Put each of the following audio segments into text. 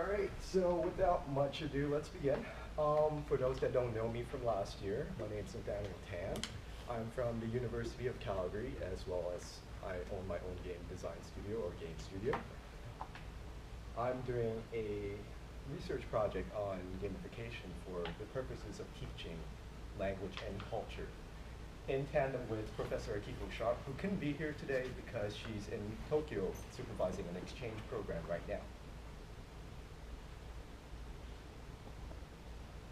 All right, so without much ado, let's begin. For those that don't know me from last year, my name is Nathaniel. I'm from the University of Calgary, as well as I own my own game design studio or game studio. I'm doing a research project on gamification for the purposes of teaching language and culture, in tandem with Professor Akiko, who couldn't be here today because she's in Tokyo supervising an exchange program right now.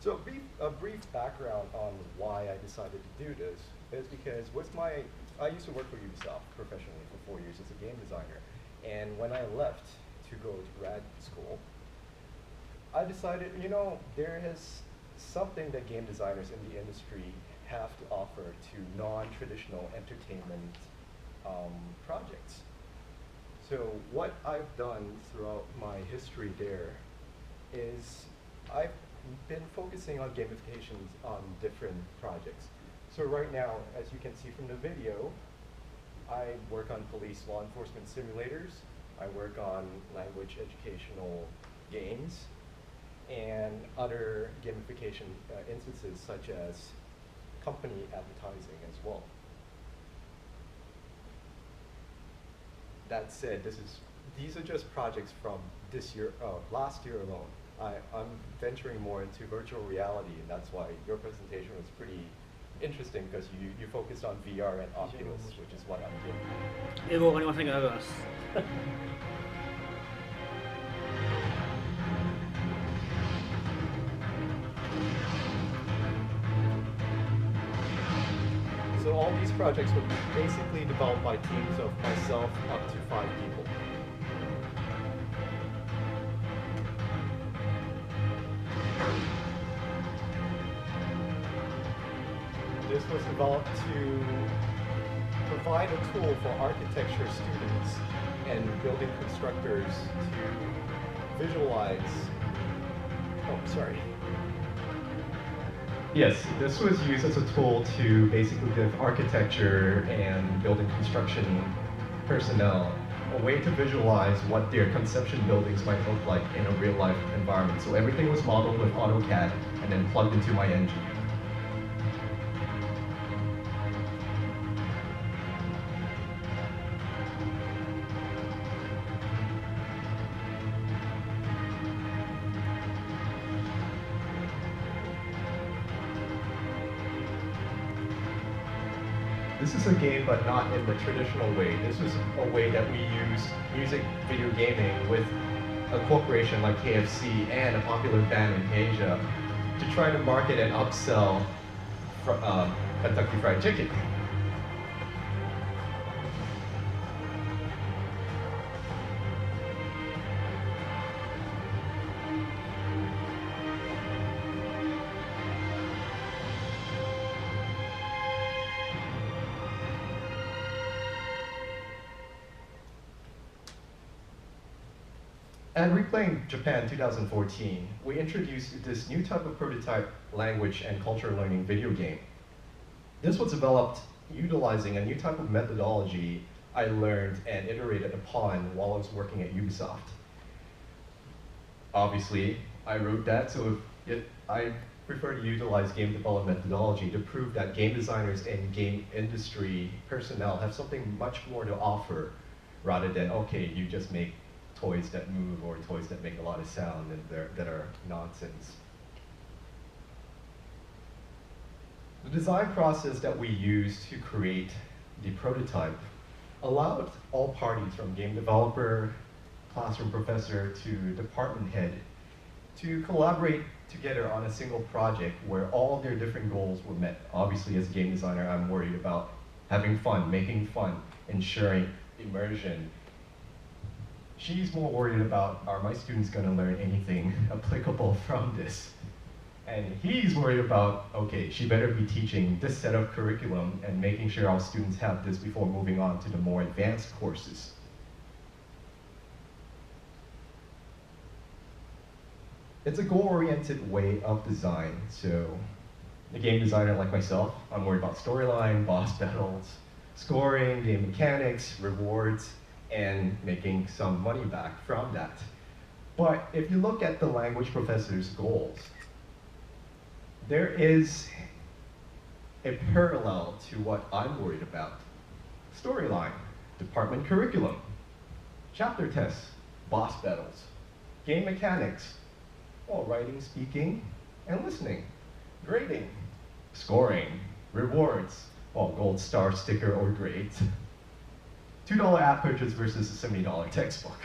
So a brief background on why I decided to do this is because I used to work for Ubisoft professionally for 4 years as a game designer. And when I left to go to grad school, I decided, there is something that game designers in the industry have to offer to non-traditional entertainment projects. So what I've done throughout my history there is I've been focusing on gamifications on different projects. So right now, as you can see from the video, I work on police law enforcement simulators, I work on language educational games, and other gamification instances such as company advertising as well. That said, these are just projects from this year, last year alone. I'm venturing more into virtual reality, and that's why your presentation was pretty interesting because you focused on VR and Oculus, which is what I'm doing. 英語わかりませんが、ありがとうございます。So all these projects were basically developed by teams of myself up to 5 people. This was developed to provide a tool for architecture students and building constructors to visualize. Yes, this was used as a tool to basically give architecture and building construction personnel a way to visualize what their conception buildings might look like in a real-life environment. So everything was modeled with AutoCAD and then plugged into my engine. This is a game, but not in the traditional way. This is a way that we use music video gaming with a corporation like KFC and a popular band in Asia to try to market and upsell Kentucky Fried Chicken. At Replaying Japan 2014, we introduced this new type of prototype language and culture learning video game. This was developed utilizing a new type of methodology I learned and iterated upon while I was working at Ubisoft. Obviously, I wrote that, so I prefer to utilize game development methodology to prove that game designers and game industry personnel have something much more to offer rather than, okay, you just make toys that move or toys that make a lot of sound and that are nonsense. The design process that we used to create the prototype allowed all parties from game developer, classroom professor to department head to collaborate together on a single project where all their different goals were met. Obviously, as a game designer, I'm worried about having fun, making fun, ensuring immersion. She's more worried about, are my students going to learn anything applicable from this? And he's worried about, okay, she better be teaching this set of curriculum and making sure our students have this before moving on to the more advanced courses. It's a goal-oriented way of design. So a game designer like myself, I'm worried about storyline, boss battles, scoring, game mechanics, rewards, and making some money back from that. But if you look at the language professor's goals, there is a parallel to what I'm worried about. Storyline, department curriculum, chapter tests, boss battles, game mechanics, writing, speaking, and listening, grading, scoring, rewards, gold star sticker or grades, $2 app purchase versus a $70 textbook.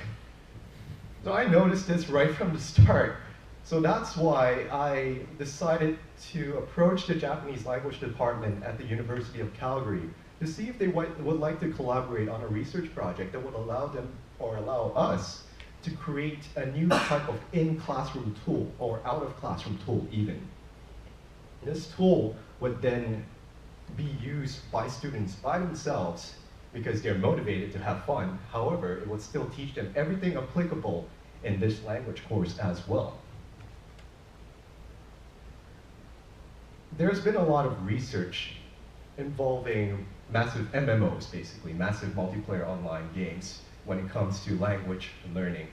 So I noticed this right from the start. So that's why I decided to approach the Japanese language department at the University of Calgary to see if they would like to collaborate on a research project that would allow them or allow us to create a new type of in-classroom tool or out-of-classroom tool even. This tool would then be used by students by themselves because they're motivated to have fun. However, it would still teach them everything applicable in this language course as well. There's been a lot of research involving massive MMOs, basically, massive multiplayer online games when it comes to language learning.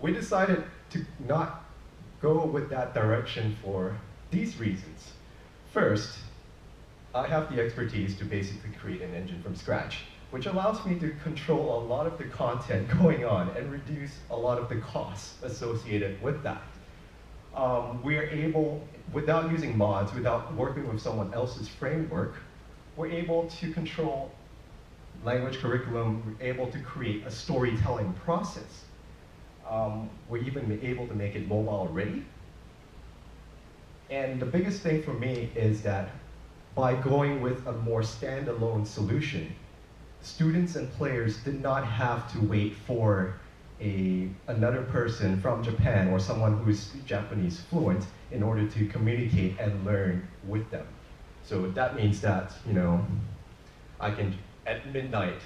We decided to not go with that direction for these reasons. First, I have the expertise to basically create an engine from scratch, which allows me to control a lot of the content going on and reduce a lot of the costs associated with that. We're able, without using mods, without working with someone else's framework, we're able to control language curriculum, we're able to create a storytelling process. We're even able to make it mobile ready. And the biggest thing for me is that by going with a more standalone solution, students and players did not have to wait for another person from Japan or someone who's Japanese fluent in order to communicate and learn with them. So that means that, I can, at midnight,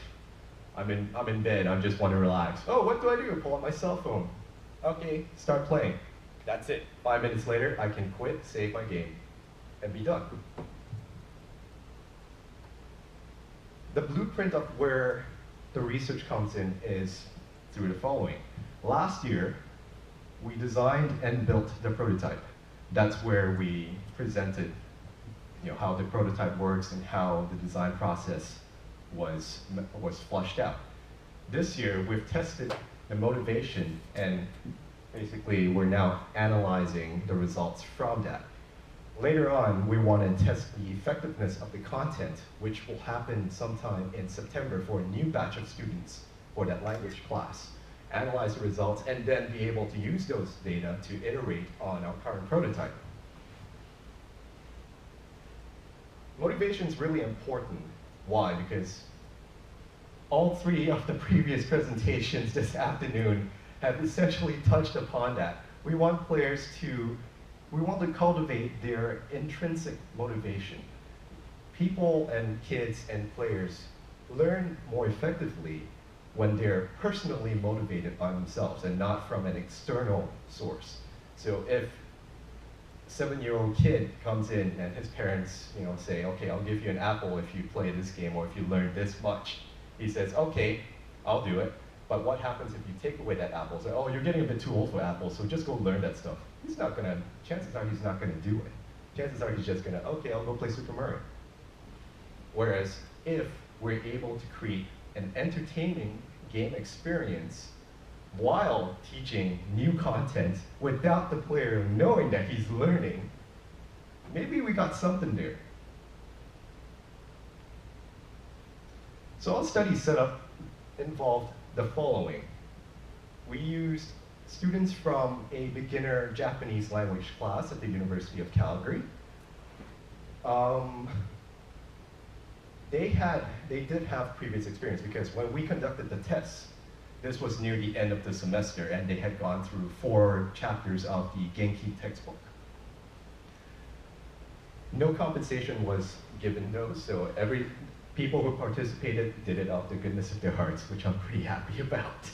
I'm in bed, I just want to relax. Oh, what do I do? Pull out my cell phone. Okay, start playing. That's it. 5 minutes later, I can quit, save my game, and be done. The blueprint of where the research comes in is through the following. Last year, we designed and built the prototype. That's where we presented how the prototype works and how the design process was flushed out. This year, we've tested the motivation, and basically, we're now analyzing the results from that. Later on, we want to test the effectiveness of the content, which will happen sometime in September for a new batch of students for that language class. Analyze the results, and then be able to use those data to iterate on our current prototype. Motivation is really important. Why? Because all three of the previous presentations this afternoon have essentially touched upon that. We want players to cultivate their intrinsic motivation. People and kids and players learn more effectively when they're personally motivated by themselves and not from an external source. So if a 7-year-old kid comes in and his parents say, okay, I'll give you an apple if you play this game or if you learn this much. He says, okay, I'll do it. But what happens if you take away that apple? So, oh, you're getting a bit too old for apples, so just go learn that stuff. Chances are he's not gonna do it. Chances are he's just gonna, okay, I'll go play Super Mario. Whereas if we're able to create an entertaining game experience while teaching new content without the player knowing that he's learning, maybe we got something there. So our study setup involved the following. We used students from a beginner Japanese language class at the University of Calgary. They did have previous experience because when we conducted the tests, this was near the end of the semester and they had gone through 4 chapters of the Genki textbook. No compensation was given though, so people who participated did it out of the goodness of their hearts, which I'm pretty happy about.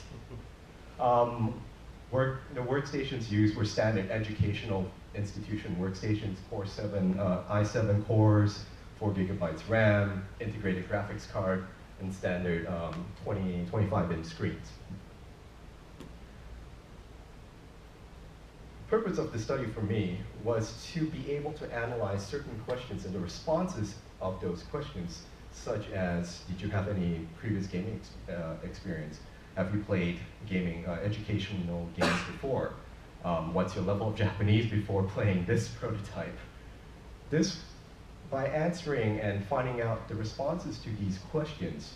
The workstations used were standard educational institution workstations, Core 7, i7 cores, 4 gigabytes RAM, integrated graphics card, and standard 25-inch screens. purpose of the study for me was to be able to analyze certain questions and the responses of those questions, such as, did you have any previous gaming experience? Have you played gaming, educational games before? What's your level of Japanese before playing this prototype? By answering and finding out the responses to these questions,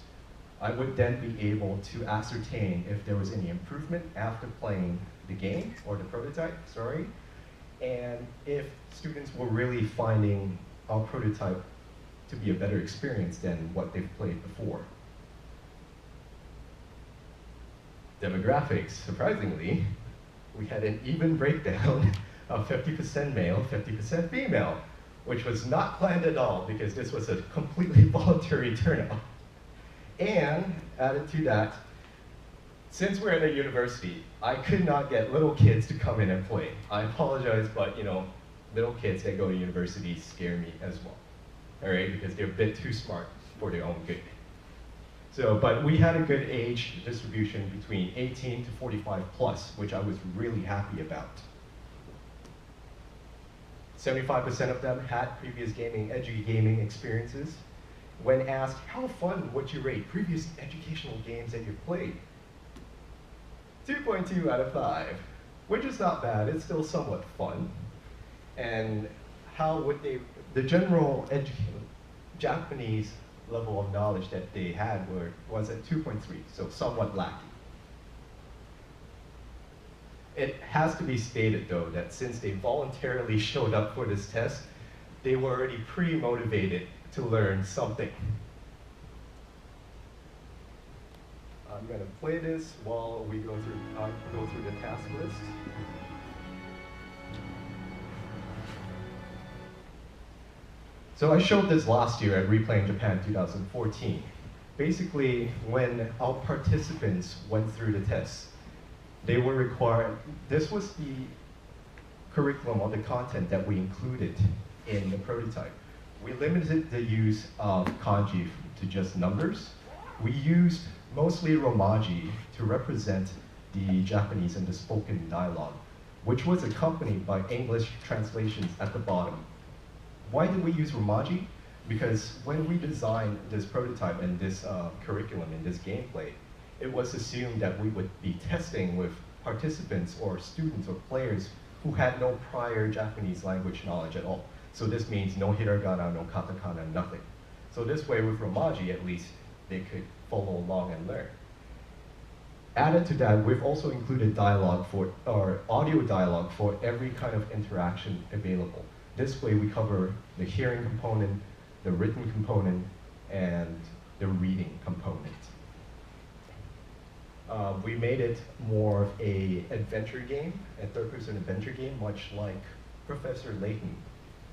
I would then be able to ascertain if there was any improvement after playing the game, or the prototype, sorry, and if students were really finding our prototype to be a better experience than what they've played before. Demographics, surprisingly, we had an even breakdown of 50% male, 50% female, which was not planned at all because this was a completely voluntary turnout. And added to that, since we're in a university, I could not get little kids to come in and play. I apologize, but little kids that go to university scare me as well, all right, because they're a bit too smart for their own good. So, but we had a good age distribution between 18 to 45 plus, which I was really happy about. 75% of them had previous edgy gaming experiences. When asked, how fun would you rate previous educational games that you've played? 2.2 out of 5, which is not bad, it's still somewhat fun. And how would the general Japanese level of knowledge that they had was at 2.3, so somewhat lacking. It has to be stated though that since they voluntarily showed up for this test, they were already pre-motivated to learn something. I'm going to play this while we go through the task list. So I showed this last year at Replaying Japan 2014. Basically, when our participants went through the tests, they were required, this was the curriculum or the content that we included in the prototype. We limited the use of kanji to just numbers. We used mostly romaji to represent the Japanese and the spoken dialogue, which was accompanied by English translations at the bottom. Why did we use romaji? Because when we designed this prototype and this curriculum and this gameplay, it was assumed that we would be testing with participants or students or players who had no prior Japanese language knowledge at all. So this means no hiragana, no katakana, nothing. So this way with romaji, at least, they could follow along and learn. Added to that, we've also included dialogue or audio dialogue for every kind of interaction available. This way we cover the hearing component, the written component, and the reading component. We made it more of a adventure game, a third-person adventure game, much like Professor Layton,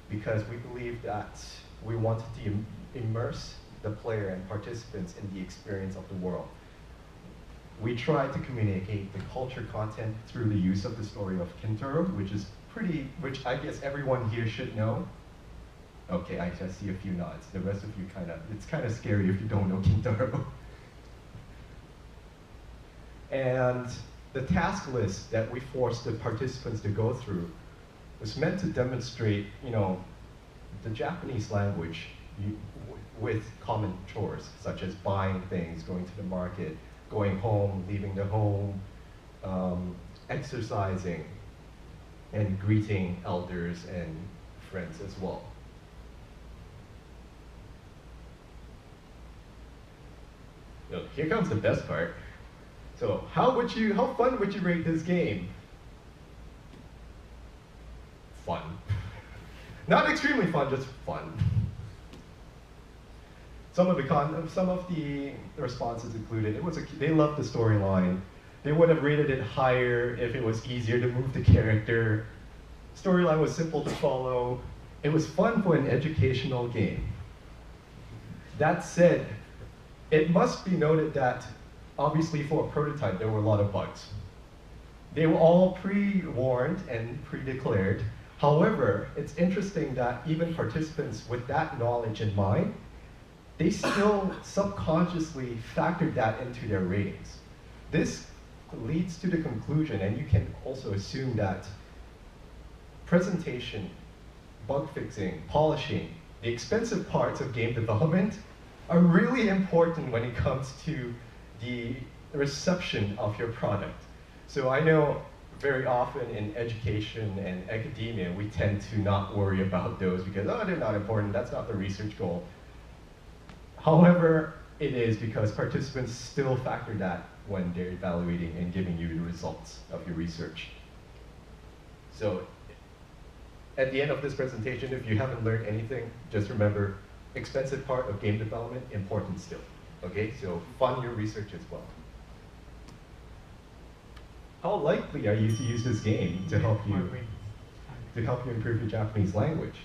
because we believe that we wanted to immerse the player and participants in the experience of the world. We tried to communicate the culture content through the use of the story of Kintaro, which I guess everyone here should know. Okay, I just see a few nods. The rest of you it's kind of scary if you don't know Kintaro. And the task list that we forced the participants to go through was meant to demonstrate, the Japanese language with common chores, such as buying things, going to the market, going home, leaving the home, exercising, and greeting elders and friends as well. Now, here comes the best part. So how fun would you rate this game? Fun. Not extremely fun, just fun. Some of the responses included, they loved the storyline. They would have rated it higher if it was easier to move the character. Storyline was simple to follow. It was fun for an educational game. That said, it must be noted that obviously for a prototype, there were a lot of bugs. They were all pre-warned and pre-declared. However, it's interesting that even participants with that knowledge in mind, they still subconsciously factored that into their ratings. This leads to the conclusion, and you can also assume that presentation, bug fixing, polishing, the expensive parts of game development are really important when it comes to the reception of your product. So I know very often in education and academia, we tend to not worry about those because, oh, they're not important, that's not the research goal. However, it is because participants still factor that when they're evaluating and giving you the results of your research. So at the end of this presentation, if you haven't learned anything, just remember, expensive part of game development, important still. Okay, so fund your research as well. How likely are you to use this game to help you improve your Japanese language?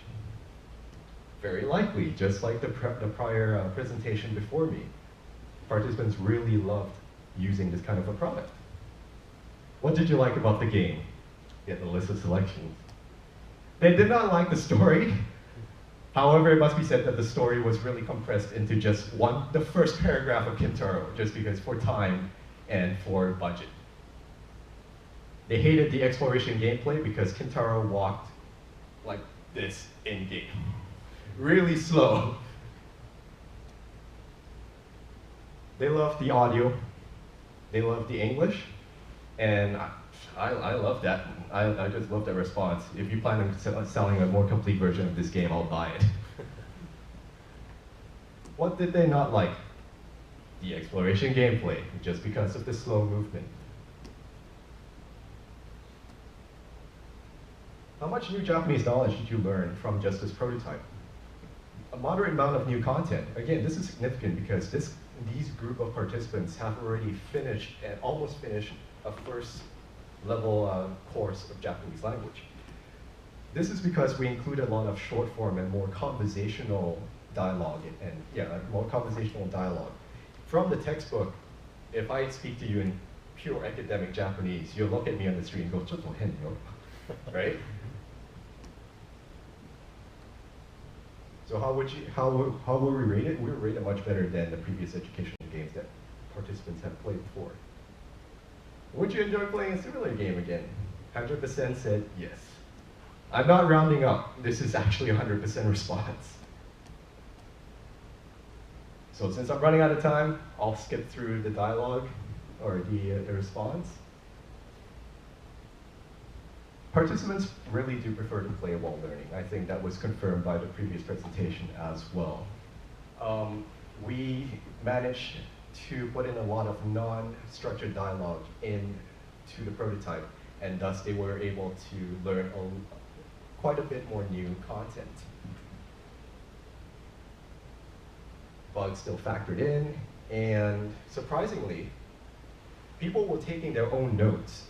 Very likely, just like the prior presentation before me. Participants really loved using this kind of a product. What did you like about the game? Get the list of selections. They did not like the story. However, it must be said that the story was really compressed into just the first paragraph of Kintaro, just because for time and for budget. They hated the exploration gameplay because Kintaro walked like this in-game. Really slow. They loved the audio. They loved the English. And I love that. I just love that response. If you plan on selling a more complete version of this game, I'll buy it. What did they not like? The exploration gameplay, just because of the slow movement. How much new Japanese knowledge did you learn from just this prototype? A moderate amount of new content. Again, this is significant because these group of participants have already finished and almost finished a first level course of Japanese language. This is because we include a lot of short form and more conversational dialogue more conversational dialogue. From the textbook, if I speak to you in pure academic Japanese, you'll look at me on the street and go, "Chotto hen yo," right? So how will we rate it? We would rate it much better than the previous educational games that participants have played before. Would you enjoy playing a similar game again? 100% said yes. I'm not rounding up. This is actually 100% response. So since I'm running out of time, I'll skip through the dialogue or the response. Participants really do prefer to play while learning. I think that was confirmed by the previous presentation as well. We managed to put in a lot of non-structured dialogue into the prototype, and thus they were able to learn quite a bit more new content. Bugs still factored in, and surprisingly, people were taking their own notes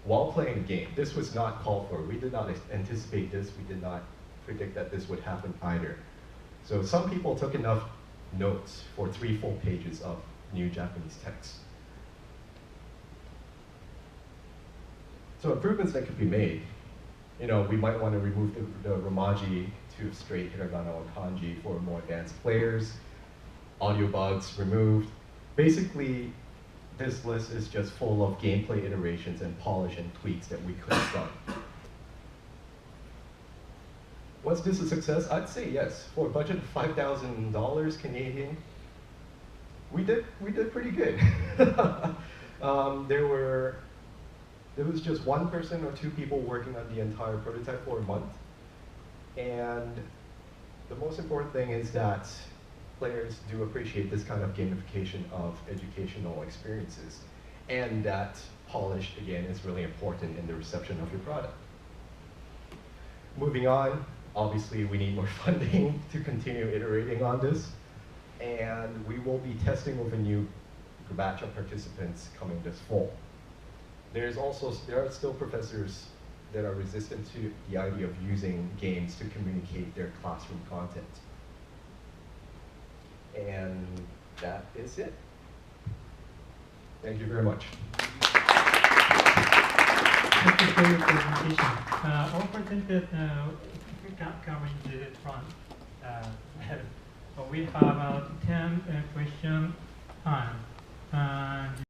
while playing the game. This was not called for. We did not anticipate this. We did not predict that this would happen either. So some people took enough notes for 3 full pages of new Japanese text. So improvements that could be made. We might want to remove the romaji to straight hiragana or kanji for more advanced players. Audio bugs removed. Basically, this list is just full of gameplay iterations and polish and tweaks that we could have done. Was this a success? I'd say yes. For a budget of $5,000 Canadian, we did pretty good. There was just 1 person or 2 people working on the entire prototype for a month. And the most important thing is that players do appreciate this kind of gamification of educational experiences. And that polish, again, is really important in the reception of your product. Moving on, obviously we need more funding to continue iterating on this. And we will be testing with a new batch of participants coming this fall. There are still professors that are resistant to the idea of using games to communicate their classroom content. And that is it. Thank you very much. Thank you for your presentation. All presented coming to the front. We have 10 question time. And